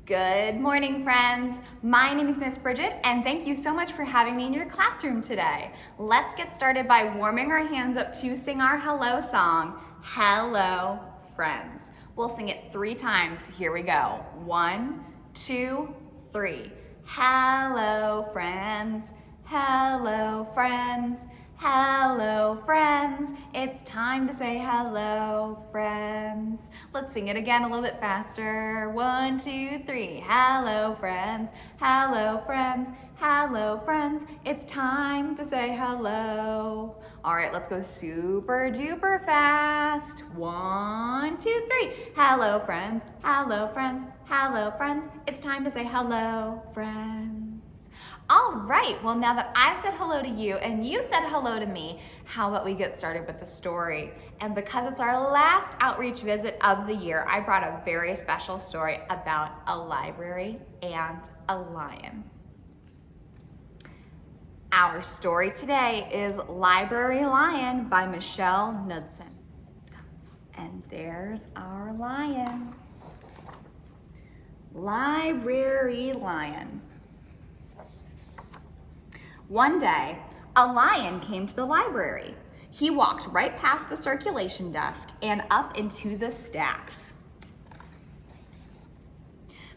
Good morning, friends. My name is Miss Bridget, and thank you so much for having me in your classroom today. Let's get started by warming our hands up to sing our hello song, Hello, Friends. We'll sing it 3 times. Here we go. 1, 2, 3. Hello, friends. Hello, friends. Hello, friends. It's time to say hello, friends. Let's sing it again a little bit faster. 1, 2, 3. Hello, friends. Hello, friends. Hello, friends. It's time to say hello. All right, let's go super duper fast. 1, 2, 3. Hello, friends. Hello, friends. Hello, friends. It's time to say hello, friends. All right, well, now that I've said hello to you and you said hello to me, how about we get started with the story? And because it's our last outreach visit of the year, I brought a very special story about a library and a lion. Our story today is Library Lion by Michelle Knudsen. And there's our lion. Library Lion. One day, a lion came to the library. He walked right past the circulation desk and up into the stacks.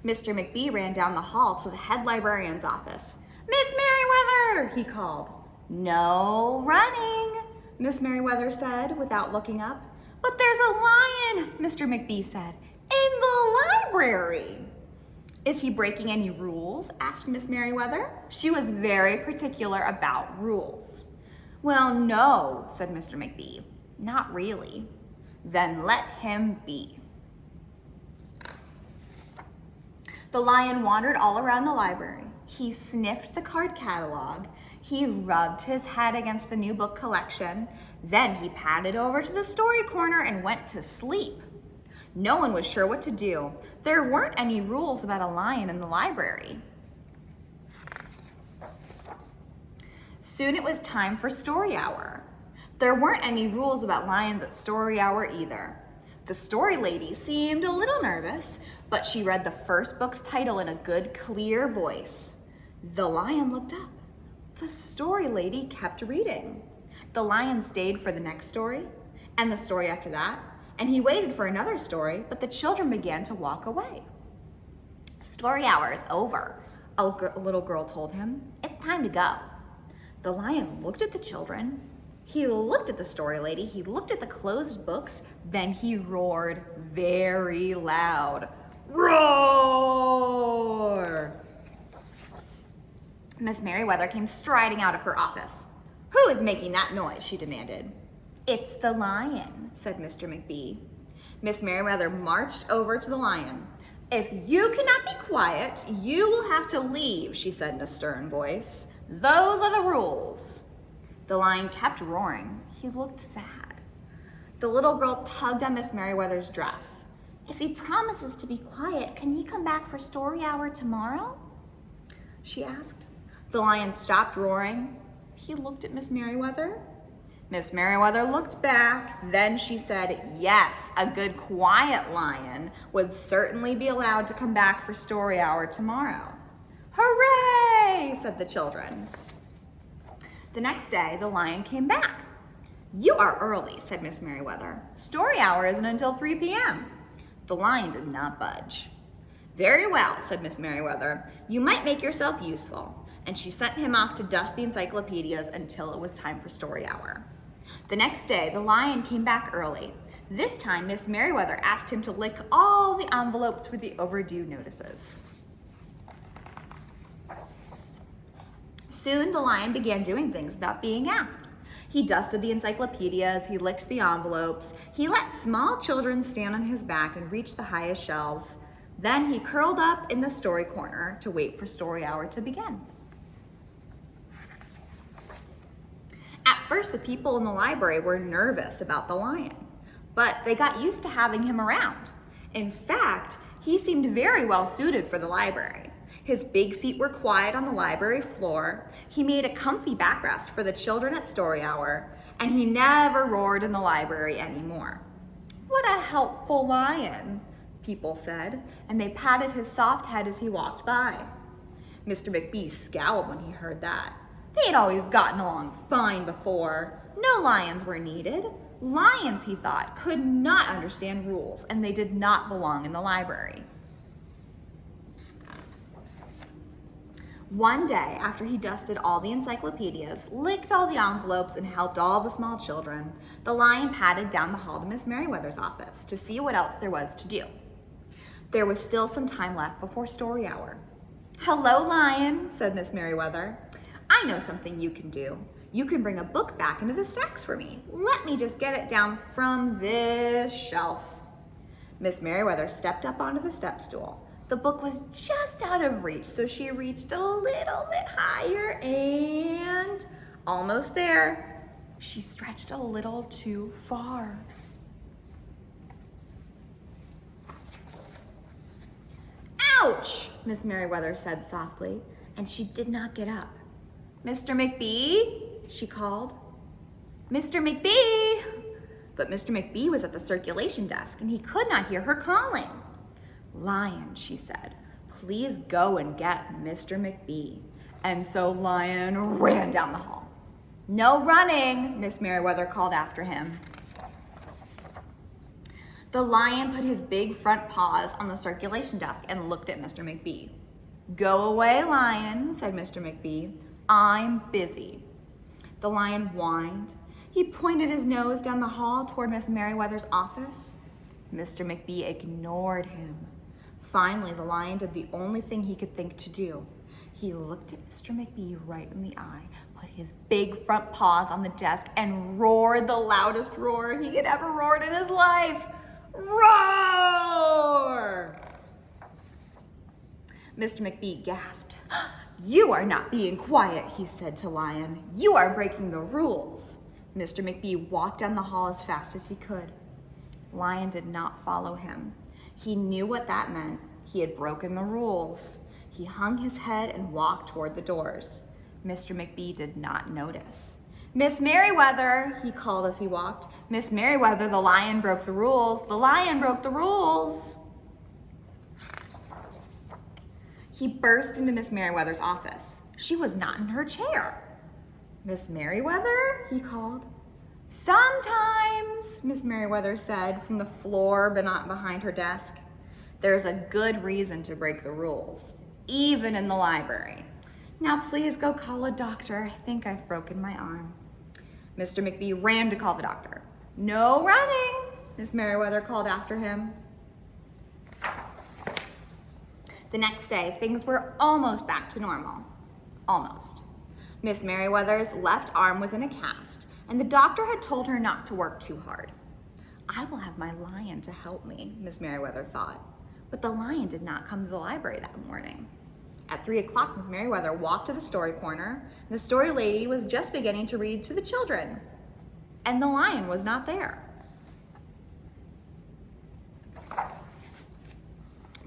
Mr. McBee ran down the hall to the head librarian's office. "Miss Merriweather," he called. "No running," Miss Merriweather said without looking up. "But there's a lion," Mr. McBee said, "in the library." "Is he breaking any rules?" asked Miss Merriweather. She was very particular about rules. "Well, no," said Mr. McBee. "Not really." "Then let him be." The lion wandered all around the library. He sniffed the card catalog. He rubbed his head against the new book collection. Then he padded over to the story corner and went to sleep. No one was sure what to do. There weren't any rules about a lion in the library. Soon it was time for story hour. There weren't any rules about lions at story hour either. The story lady seemed a little nervous, but she read the first book's title in a good, clear voice. The lion looked up. The story lady kept reading. The lion stayed for the next story, and the story after that, and he waited for another story, but the children began to walk away. "Story hour is over," a little girl told him. "It's time to go." The lion looked at the children. He looked at the story lady. He looked at the closed books. Then he roared very loud. Roar! Miss Merriweather came striding out of her office. "Who is making that noise?" she demanded. "It's the lion," said Mr. McBee. Miss Merriweather marched over to the lion. "If you cannot be quiet, you will have to leave," she said in a stern voice. "Those are the rules." The lion kept roaring. He looked sad. The little girl tugged on Miss Merriweather's dress. "If he promises to be quiet, can he come back for story hour tomorrow?" she asked. The lion stopped roaring. He looked at Miss Merriweather. Miss Merriweather looked back. Then she said, yes, a good quiet lion would certainly be allowed to come back for story hour tomorrow. "Hooray!" said the children. The next day, the lion came back. "You are early," said Miss Merriweather. "Story hour isn't until 3 p.m. The lion did not budge. "Very well," said Miss Merriweather. "You might make yourself useful." And she sent him off to dust the encyclopedias until it was time for story hour. The next day, the lion came back early. This time, Miss Merriweather asked him to lick all the envelopes with the overdue notices. Soon, the lion began doing things without being asked. He dusted the encyclopedias, he licked the envelopes, he let small children stand on his back and reach the highest shelves. Then he curled up in the story corner to wait for story hour to begin. At first, the people in the library were nervous about the lion, but they got used to having him around. In fact, he seemed very well suited for the library. His big feet were quiet on the library floor. He made a comfy backrest for the children at story hour, and he never roared in the library anymore. "What a helpful lion," people said, and they patted his soft head as he walked by. Mr. McBee scowled when he heard that. They had always gotten along fine before. No lions were needed. Lions, he thought, could not understand rules, and they did not belong in the library. One day, after he dusted all the encyclopedias, licked all the envelopes, and helped all the small children, the lion padded down the hall to Miss Merriweather's office to see what else there was to do. There was still some time left before story hour. "Hello, Lion," said Miss Merriweather. "I know something you can do. You can bring a book back into the stacks for me. Let me just get it down from this shelf." Miss Merriweather stepped up onto the step stool. The book was just out of reach, so she reached a little bit higher and almost there. She stretched a little too far. "Ouch!" Miss Merriweather said softly, and she did not get up. "Mr. McBee?" she called. "Mr. McBee!" But Mr. McBee was at the circulation desk, and he could not hear her calling. "Lion," she said, "please go and get Mr. McBee." And so Lion ran down the hall. "No running," Miss Merriweather called after him. The lion put his big front paws on the circulation desk and looked at Mr. McBee. "Go away, Lion," said Mr. McBee. "I'm busy." The lion whined. He pointed his nose down the hall toward Miss Merriweather's office. Mr. McBee ignored him. Finally, the lion did the only thing he could think to do. He looked at Mr. McBee right in the eye, put his big front paws on the desk, and roared the loudest roar he had ever roared in his life. "Roar!" Mr. McBee gasped. "You are not being quiet," he said to Lion. "You are breaking the rules." Mr. McBee walked down the hall as fast as he could. Lion did not follow him. He knew what that meant. He had broken the rules. He hung his head and walked toward the doors. Mr. McBee did not notice. "Miss Merriweather," he called as he walked. "Miss Merriweather, the lion broke the rules. The lion broke the rules." He burst into Miss Merriweather's office. She was not in her chair. "Miss Merriweather?" he called. "Sometimes," Miss Merriweather said from the floor but not behind her desk. "There's a good reason to break the rules, even in the library. Now please go call a doctor. I think I've broken my arm." Mr. McBee ran to call the doctor. "No running," Miss Merriweather called after him. The next day, things were almost back to normal. Almost. Miss Merriweather's left arm was in a cast, and the doctor had told her not to work too hard. "I will have my lion to help me," Miss Merriweather thought. But the lion did not come to the library that morning. At 3 o'clock, Miss Merriweather walked to the story corner, and the story lady was just beginning to read to the children. And the lion was not there.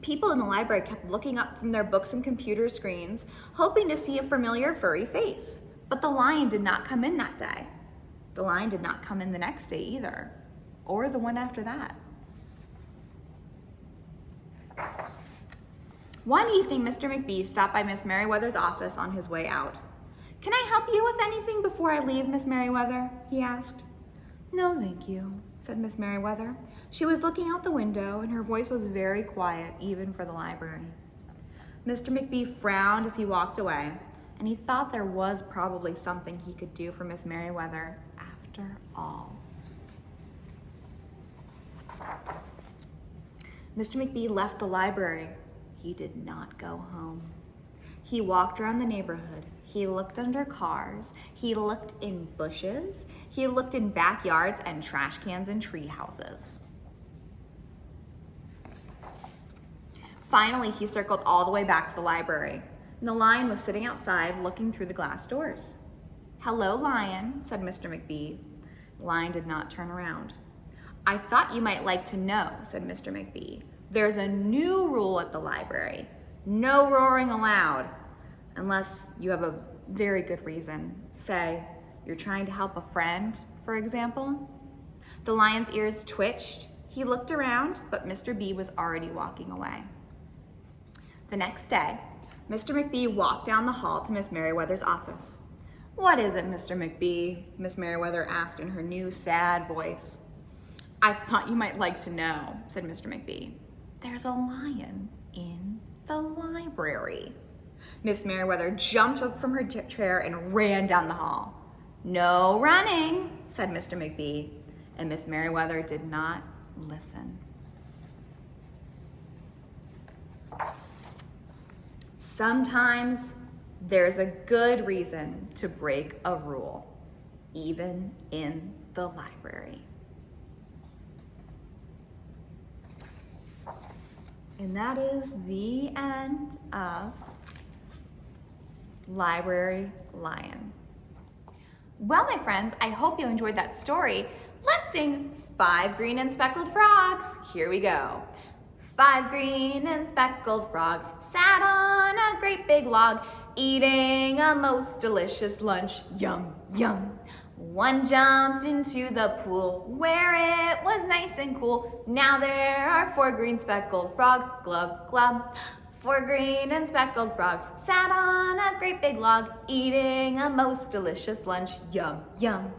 People in the library kept looking up from their books and computer screens, hoping to see a familiar furry face. But the lion did not come in that day. The lion did not come in the next day either, or the one after that. One evening, Mr. McBee stopped by Miss Merriweather's office on his way out. "Can I help you with anything before I leave, Miss Merriweather?" he asked. "No, thank you," said Miss Merriweather. She was looking out the window, and her voice was very quiet, even for the library. Mr. McBee frowned as he walked away, and he thought there was probably something he could do for Miss Merriweather after all. Mr. McBee left the library. He did not go home. He walked around the neighborhood. He looked under cars. He looked in bushes. He looked in backyards and trash cans and tree houses. Finally, he circled all the way back to the library, and the lion was sitting outside looking through the glass doors. "Hello, Lion," said Mr. McBee. The lion did not turn around. "I thought you might like to know," said Mr. McBee. "There's a new rule at the library. No roaring allowed, unless you have a very good reason. Say, you're trying to help a friend, for example." The lion's ears twitched. He looked around, but Mr. B was already walking away. The next day, Mr. McB walked down the hall to Miss Merriweather's office. "What is it, Mr. McB?" Miss Merriweather asked in her new sad voice. "I thought you might like to know," said Mr. McB. "There's a lion in the library." Miss Merriweather jumped up from her chair and ran down the hall. "No running," said Mr. McB, and Miss Merriweather did not listen. Sometimes there's a good reason to break a rule, even in the library. And that is the end of Library Lion. Well, my friends, I hope you enjoyed that story. Let's sing 5 green and speckled frogs. Here we go. 5 green and speckled frogs sat on a great big log, eating a most delicious lunch. Yum, yum. One jumped into the pool where it was nice and cool. Now there are 4 green speckled frogs. Glub, glub. 4 green and speckled frogs sat on a great big log, eating a most delicious lunch. Yum, yum.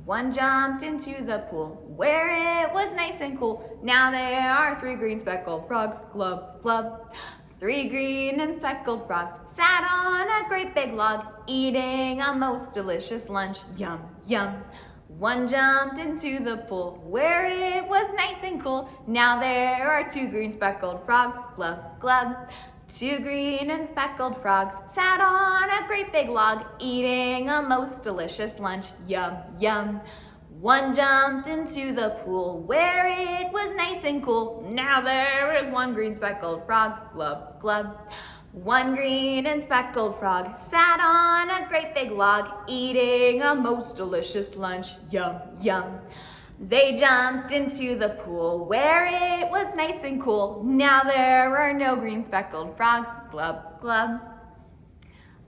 One jumped into the pool where it was nice and cool. Now there are 3 green speckled frogs. Glub, glub. 3 green and speckled frogs sat on a great big log, eating a most delicious lunch. Yum, yum. One jumped into the pool where it was nice and cool. Now there are 2 green speckled frogs. Glub, glub. 2 green and speckled frogs sat on a great big log, eating a most delicious lunch. Yum, yum. One jumped into the pool where it was nice and cool. Now there is 1 green speckled frog. Glub, glub. 1 green and speckled frog sat on a great big log, eating a most delicious lunch. Yum, yum. They jumped into the pool where it was nice and cool. Now there are no green speckled frogs. Glub, glub.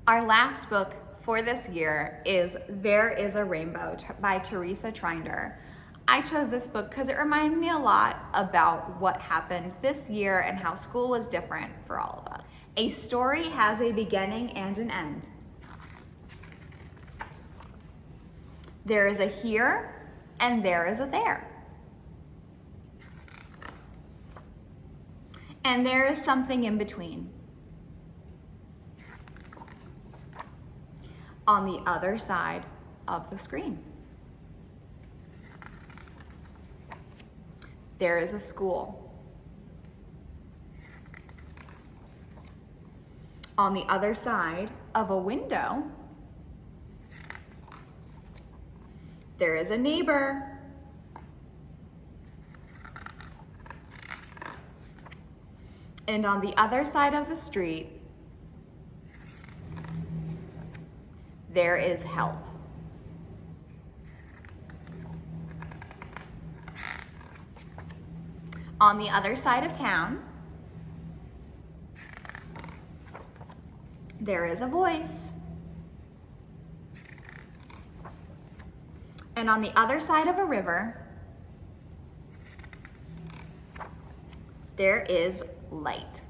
Our last book for this year is There is a Rainbow by Teresa Trinder. I chose this book because it reminds me a lot about what happened this year and how school was different for all of us. A story has a beginning and an end. There is a here and there is a there. And there is something in between. On the other side of the screen. There is a school. On the other side of a window, there is a neighbor. And on the other side of the street, there is help. On the other side of town, there is a voice. And on the other side of a river, there is light.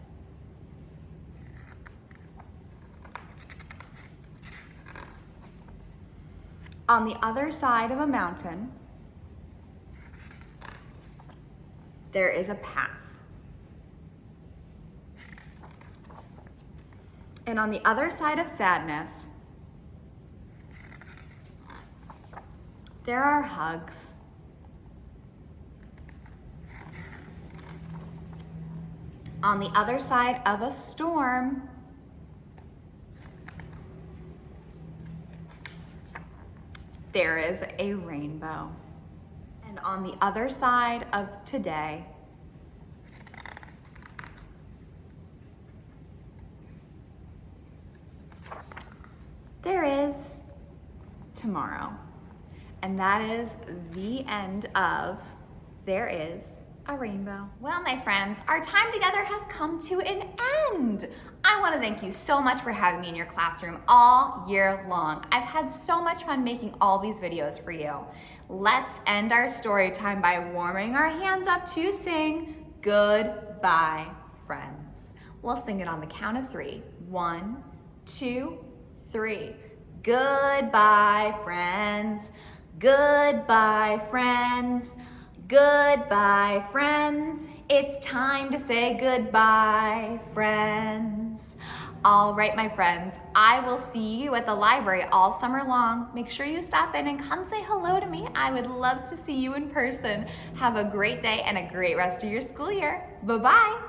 On the other side of a mountain, there is a path. And on the other side of sadness, there are hugs. On the other side of a storm, there is a rainbow. And on the other side of today, there is tomorrow. And that is the end of There Is a Rainbow. Well, my friends, our time together has come to an end. I want to thank you so much for having me in your classroom all year long. I've had so much fun making all these videos for you. Let's end our story time by warming our hands up to sing Goodbye, Friends. We'll sing it on the count of 3. 1, 2, 3. Goodbye, friends. Goodbye, friends. Goodbye, friends. It's time to say goodbye, friends. All right, my friends, I will see you at the library all summer long. Make sure you stop in and come say hello to me. I would love to see you in person. Have a great day and a great rest of your school year. Bye-bye.